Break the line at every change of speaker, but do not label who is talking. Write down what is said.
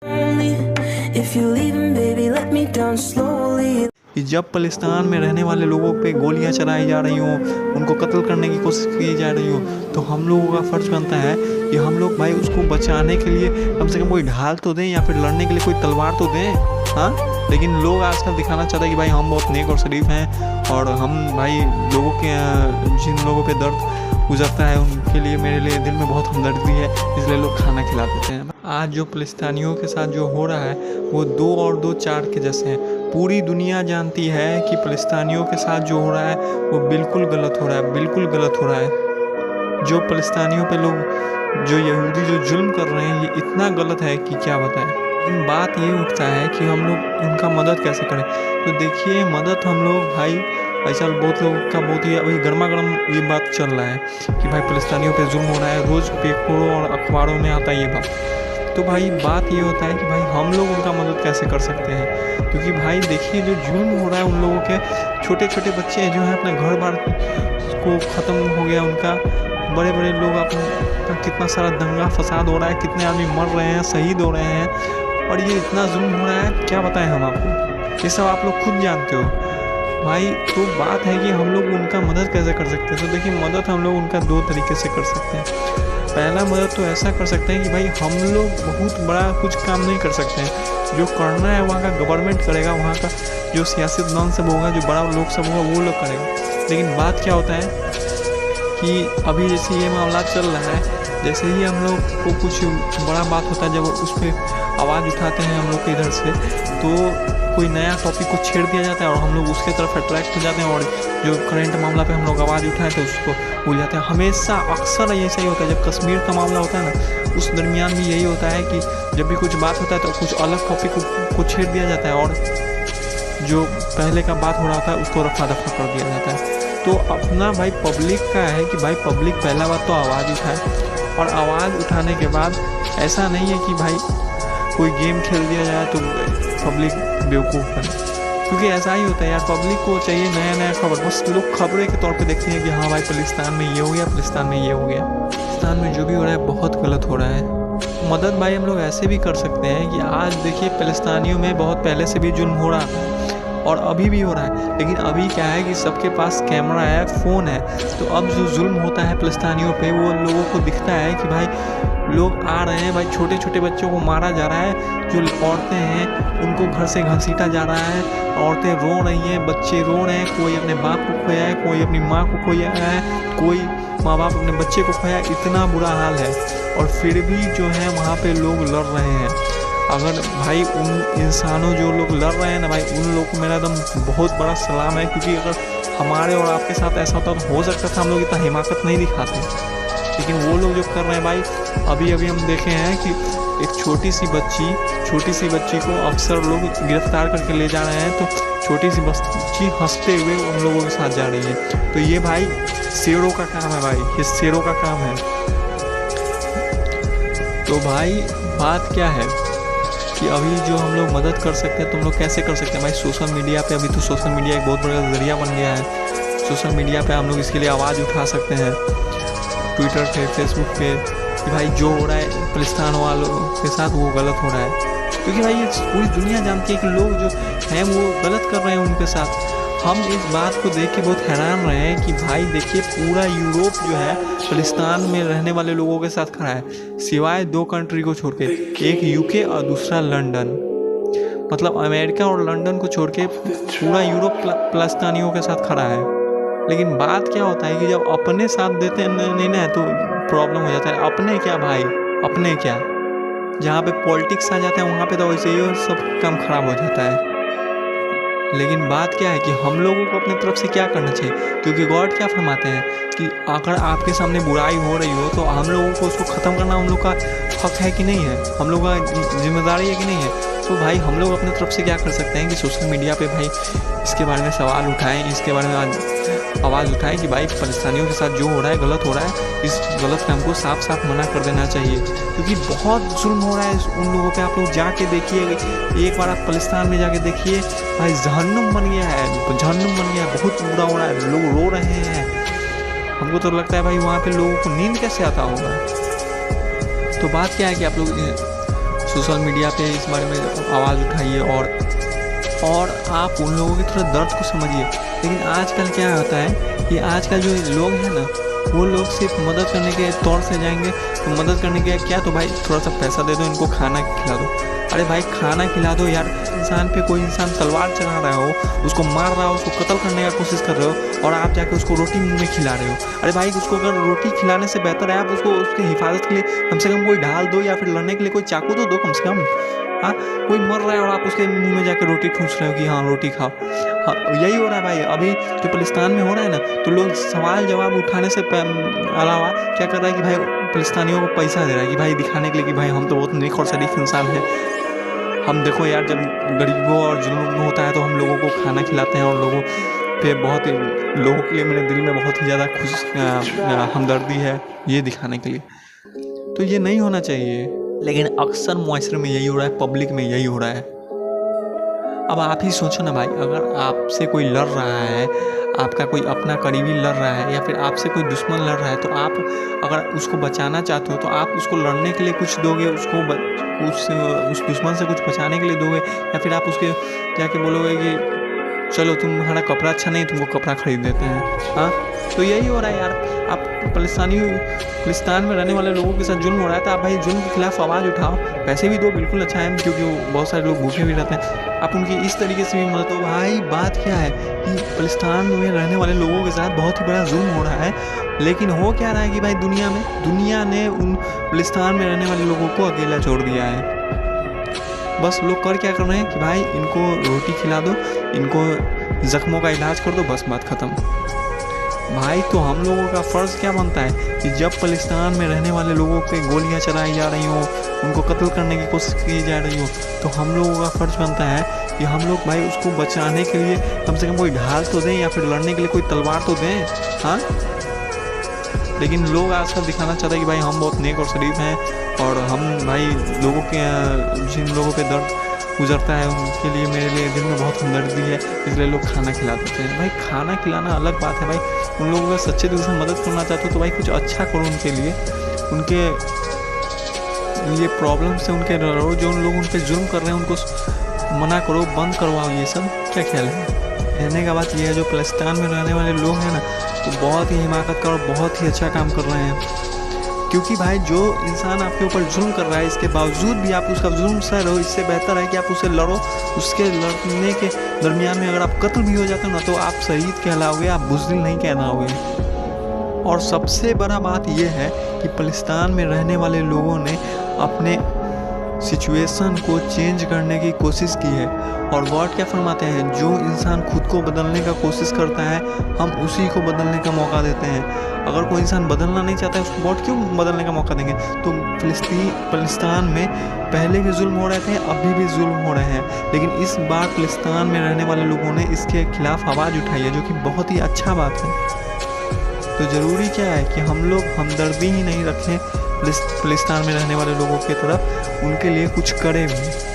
कि जब फ़लस्तीन में रहने वाले लोगों पे गोलियां चलाई जा रही हों, उनको कत्ल करने की कोशिश की जा रही हो, तो हम लोगों का फ़र्ज़ बनता है कि हम लोग भाई उसको बचाने के लिए कम से कम कोई ढाल तो दें या फिर लड़ने के लिए कोई तलवार तो दें। हाँ, लेकिन लोग आजकल दिखाना चाहते हैं कि भाई हम बहुत नेक और शरीफ हैं और हम भाई लोगों के जिन लोगों पे दर्द गुजरता है उनके लिए मेरे लिए दिल में बहुत हमदर्दी है, इसलिए लोग खाना खिला देते हैं। आज जो फ़लस्तीनियों के साथ जो हो रहा है वो 2 और 2 4 के जैसे हैं। पूरी दुनिया जानती है कि फ़लस्तीनियों के साथ जो हो रहा है वो बिल्कुल गलत हो रहा है, बिल्कुल गलत हो रहा है। जो फ़लस्तीनियों पे लोग जो यहूदी जो जुल्म कर रहे हैं ये इतना गलत है कि क्या बताएं। लेकिन बात ये उठता है कि हम लोग उनका मदद कैसे करें। तो देखिए मदद हम लोग भाई ऐसा बहुत लोगों का बहुत ही अभी गर्मा गर्म ये बात चल रहा है कि भाई फ़लस्तीनियों पे जुल्म हो रहा है, रोज़ पेपरों और अखबारों में आता है ये बात। तो भाई बात ये होता है कि भाई हम लोग उनका मदद कैसे कर सकते हैं, क्योंकि भाई देखिए जो जुल्म हो रहा है उन लोगों के छोटे छोटे बच्चे जो हैं अपने घर बार को ख़त्म हो गया उनका, बड़े बड़े लोग अपना कितना सारा दंगा फसाद हो रहा है, कितने आदमी मर रहे हैं, शहीद हो रहे हैं और ये इतना जुल्म हो रहा है क्या बताएं हम आपको, ये सब आप लोग खुद जानते हो भाई। तो बात है कि हम लोग उनका मदद कैसे कर सकते हैं। तो देखिए मदद हम लोग उनका 2 तरीके से कर सकते हैं। पहला मदद तो ऐसा कर सकते हैं कि भाई हम लोग बहुत बड़ा कुछ काम नहीं कर सकते हैं, जो करना है वहाँ का गवर्नमेंट करेगा, वहाँ का जो सियासतदान सब होगा, जो बड़ा लोग सब होगा वो लोग करेगा। लेकिन बात क्या होता है कि अभी जैसे ये मामला चल रहा है, जैसे ही हम लोग को कुछ बड़ा बात होता है जब उस पर आवाज़ उठाते हैं हम लोग के इधर से, तो कोई नया टॉपिक को छेड़ दिया जाता है और हम लोग उसके तरफ अट्रैक्ट हो जाते हैं और जो करंट मामला पे हम लोग आवाज़ उठाए तो उसको भूल जाते हैं। हमेशा अक्सर ऐसा ही होता है, जब कश्मीर का मामला होता है ना उस दरमियान भी यही होता है कि जब भी कुछ बात होता है तो कुछ अलग टॉपिक को छेड़ दिया जाता है और जो पहले का बात हो रहा था उसको रफा दफा कर दिया जाता है। तो अपना भाई पब्लिक का है कि भाई पब्लिक पहला बात तो आवाज़ उठाए और आवाज़ उठाने के बाद ऐसा नहीं है कि भाई कोई गेम खेल दिया जाए तो पब्लिक बेवकूफ़ बने, क्योंकि ऐसा ही होता है यार। पब्लिक को चाहिए नया नया खबर, बस लोग खबरें के तौर पे देखते हैं कि हाँ भाई फ़लस्तीन में ये हो गया, फ़लस्तीन में ये हो गया। फ़लस्तीन में जो भी हो रहा है बहुत गलत हो रहा है। मदद भाई हम लोग ऐसे भी कर सकते हैं कि आज देखिए फ़लस्तीनियों में बहुत पहले से भी जुल्म हो रहा है और अभी भी हो रहा है, लेकिन अभी क्या है कि सबके पास कैमरा है, फ़ोन है, तो अब जो जुल्म होता है फ़लस्तीनियों पे वो लोगों को दिखता है कि भाई लोग आ रहे हैं, भाई छोटे छोटे बच्चों को मारा जा रहा है, जो औरतें हैं उनको घर से घसीटा जा रहा है, औरतें रो रही हैं, बच्चे रो रहे हैं, कोई अपने बाप को खोया है, कोई अपनी माँ को खोया है, कोई माँ बाप अपने बच्चे को खोया, इतना बुरा हाल है और फिर भी जो है वहाँ पे लोग लड़ रहे हैं। अगर भाई उन इंसानों जो लोग लड़ रहे हैं ना भाई, उन लोगों को मेरा एकदम बहुत बड़ा सलाम है, क्योंकि अगर हमारे और आपके साथ ऐसा होता तो हो सकता था हम लोग इतना हिमाकत नहीं दिखाते, लेकिन वो लोग जो कर रहे हैं भाई, अभी अभी हम देखे हैं कि एक छोटी सी बच्ची को अक्सर लोग गिरफ्तार करके ले जा रहे हैं, तो छोटी सी बच्ची हंसते हुए उन लोगों के साथ जा रही है। तो ये भाई शेरों का काम है भाई, ये शेरों का काम है। तो भाई बात क्या है कि अभी जो हम लोग मदद कर सकते हैं तो हम लोग कैसे कर सकते हैं भाई, सोशल मीडिया पे। अभी तो सोशल मीडिया एक बहुत बड़ा ज़रिया बन गया है। सोशल मीडिया पे हम लोग इसके लिए आवाज़ उठा सकते हैं, ट्विटर पे, फेसबुक पे, कि भाई जो हो रहा है फ़लस्तीन वालों के साथ वो गलत हो रहा है, क्योंकि भाई ये पूरी दुनिया जानती है कि लोग जो हैं वो गलत कर रहे हैं उनके साथ। हम इस बात को देख के बहुत हैरान रहे हैं कि भाई देखिए पूरा यूरोप जो है फ़लस्तीन में रहने वाले लोगों के साथ खड़ा है, सिवाय 2 कंट्री को छोड़ के, एक यूके और दूसरा लंदन। मतलब अमेरिका और लंदन को छोड़ के पूरा यूरोप फ़लस्तीनियों के साथ खड़ा है। लेकिन बात क्या होता है कि जब अपने साथ देते नहीं ना तो प्रॉब्लम हो जाता है। अपने क्या भाई, अपने क्या, जहाँ पे पॉलिटिक्स आ जाता है वहाँ पे तो वैसे ही सब काम खराब हो जाता है। लेकिन बात क्या है कि हम लोगों को अपने तरफ से क्या करना चाहिए, क्योंकि गॉड क्या फरमाते हैं कि अगर आपके सामने बुराई हो रही हो तो हम लोगों को उसको ख़त्म करना हम लोग का हक है कि नहीं है, हम लोग का जिम्मेदारी है कि नहीं है। तो भाई हम लोग अपने तरफ से क्या कर सकते हैं कि सोशल मीडिया पे भाई इसके बारे में सवाल उठाएं, इसके बारे में आवाज़ उठाएं कि भाई फ़लस्तीनियों के साथ जो हो रहा है गलत हो रहा है, इस गलत काम को साफ साफ मना कर देना चाहिए, क्योंकि बहुत जुल्म हो रहा है उन लोगों पे। आप लोग जाके देखिए, एक बार आप फ़लस्तीन में जाके देखिए भाई, जहन्नुम बन गया है, जहन्नुम बन गया है, बहुत बुरा हो रहा है, लोग रो रहे हैं। हमको तो लगता है भाई वहाँ पे लोगों को नींद कैसे आता होगा। तो बात क्या है कि आप लोग सोशल मीडिया पे इस बारे में आवाज़ उठाइए और आप उन लोगों के थोड़ा दर्द को समझिए। लेकिन आजकल क्या होता है कि आजकल जो लोग हैं ना, वो लोग सिर्फ मदद करने के तौर से जाएंगे। तो मदद करने के क्या, तो भाई थोड़ा सा पैसा दे दो, इनको खाना खिला दो। अरे भाई खाना खिला दो यार। इंसान पे कोई इंसान तलवार चला रहा हो, उसको मार रहा हो, उसको कत्ल करने का कोशिश कर रहे हो, और आप जाके उसको रोटी मुंह में खिला रहे हो। अरे भाई उसको अगर रोटी खिलाने से बेहतर है आप उसको उसकी हिफाजत के लिए कम से कम कोई ढाल दो, या फिर लड़ने के लिए कोई चाकू तो दो कम से कम। हाँ, कोई मर रहा है और आप उसके मुंह में जाकर रोटी ठूस रहे हो कि हाँ रोटी खाओ। हाँ, यही हो रहा है भाई अभी जो फिलिस्तीन में हो रहा है ना। तो लोग सवाल जवाब उठाने से अलावा क्या कर रहा है कि भाई फिलिस्तीनियों को पैसा दे रहा है कि भाई दिखाने के लिए कि भाई हम तो बहुत नेक और शरीफ इंसान हैं। हम देखो यार, जब गरीबों और जुल्म होता है तो हम लोगों को खाना खिलाते हैं, और लोगों के लिए मेरे दिल में बहुत ही ज़्यादा हमदर्दी है, ये दिखाने के लिए। तो ये नहीं होना चाहिए, लेकिन अक्सर मुआशरे में यही हो रहा है, पब्लिक में यही हो रहा है। अब आप ही सोचो ना भाई, अगर आपसे कोई लड़ रहा है, आपका कोई अपना करीबी लड़ रहा है, या फिर आपसे कोई दुश्मन लड़ रहा है, तो आप अगर उसको बचाना चाहते हो तो आप उसको लड़ने के लिए कुछ दोगे, उसको उस दुश्मन से कुछ बचाने के लिए दोगे, या फिर आप उसके जाके बोलोगे कि चलो तुम्हारा कपड़ा अच्छा नहीं, तुमको कपड़ा खरीद देते हैं। हाँ, तो यही हो रहा है यार। आप फिलिस्तीन में रहने वाले लोगों के साथ जुल्म हो रहा है, तो आप भाई जुल्म के खिलाफ आवाज़ उठाओ। पैसे भी दो, बिल्कुल अच्छा है, क्योंकि बहुत सारे लोग भूखे भी रहते हैं। आप उनकी इस तरीके से भी मदद हो। भाई बात क्या है कि फिलिस्तीन में रहने वाले लोगों के साथ बहुत ही बड़ा जुल्म हो रहा है, लेकिन हो क्या रहा है कि भाई दुनिया ने उन फिलिस्तीन में रहने वाले लोगों को अकेला छोड़ दिया है। बस लोग कर क्या कर रहे हैं कि भाई इनको रोटी खिला दो, इनको ज़ख्मों का इलाज कर दो, बस बात ख़त्म। भाई तो हम लोगों का फ़र्ज़ क्या बनता है कि जब फिलिस्तीन में रहने वाले लोगों पे गोलियां चलाई जा रही हों, उनको कत्ल करने की कोशिश की जा रही हो, तो हम लोगों का फ़र्ज़ बनता है कि हम लोग भाई उसको बचाने के लिए कम से कम कोई ढाल तो दें, या फिर लड़ने के लिए कोई तलवार तो दें। हाँ, लेकिन लोग आजकल दिखाना चाहते हैं कि भाई हम बहुत नेक और शरीफ हैं, और हम भाई लोगों के जिन लोगों पे दर्द गुजरता है उनके लिए मेरे लिए दिल में बहुत हमदर्दी है, इसलिए लोग खाना खिला देते हैं। भाई खाना खिलाना अलग बात है, भाई उन लोगों का सच्चे दिल से मदद करना चाहते हो तो भाई कुछ अच्छा करो उनके लिए, उनके ये प्रॉब्लम से उनके लड़ो। जो उन लोग उन पर जुल्म कर रहे हैं उनको मना करो, बंद करवाओ। ये सब क्या ख्याल है? कहने का बात यह है, जो फिलिस्तीन में रहने वाले लोग हैं ना, वो बहुत ही हिमाकत का और बहुत ही अच्छा काम कर रहे हैं। क्योंकि भाई जो इंसान आपके ऊपर जुल्म कर रहा है, इसके बावजूद भी आप उसका जुल्म सह, इससे बेहतर है कि आप उससे लड़ो। उसके लड़ने के दरमियान में अगर आप कत्ल भी हो जाते हो ना, तो आप शहीद कहलाओगे, आप बुज़दिल नहीं कहलाओगे। और सबसे बड़ा बात यह है कि फिलिस्तीन में रहने वाले लोगों ने अपने सिचुएशन को चेंज करने की कोशिश की है। और गॉड क्या फरमाते हैं, जो इंसान खुद को बदलने का कोशिश करता है, हम उसी को बदलने का मौका देते हैं। अगर कोई इंसान बदलना नहीं चाहता है, उसको गॉड क्यों बदलने का मौका देंगे? तो फिलिस्तीन में पहले भी जुल्म हो रहे थे, अभी भी जुल्म हो रहे हैं, लेकिन इस बार फिलिस्तीन में रहने वाले लोगों ने इसके खिलाफ आवाज़ उठाई है, जो कि बहुत ही अच्छा बात है। तो ज़रूरी क्या है कि हम लोग हमदर्दी ही नहीं रखें फिलिस्तीन में रहने वाले लोगों की तरफ, उनके लिए कुछ करें भी।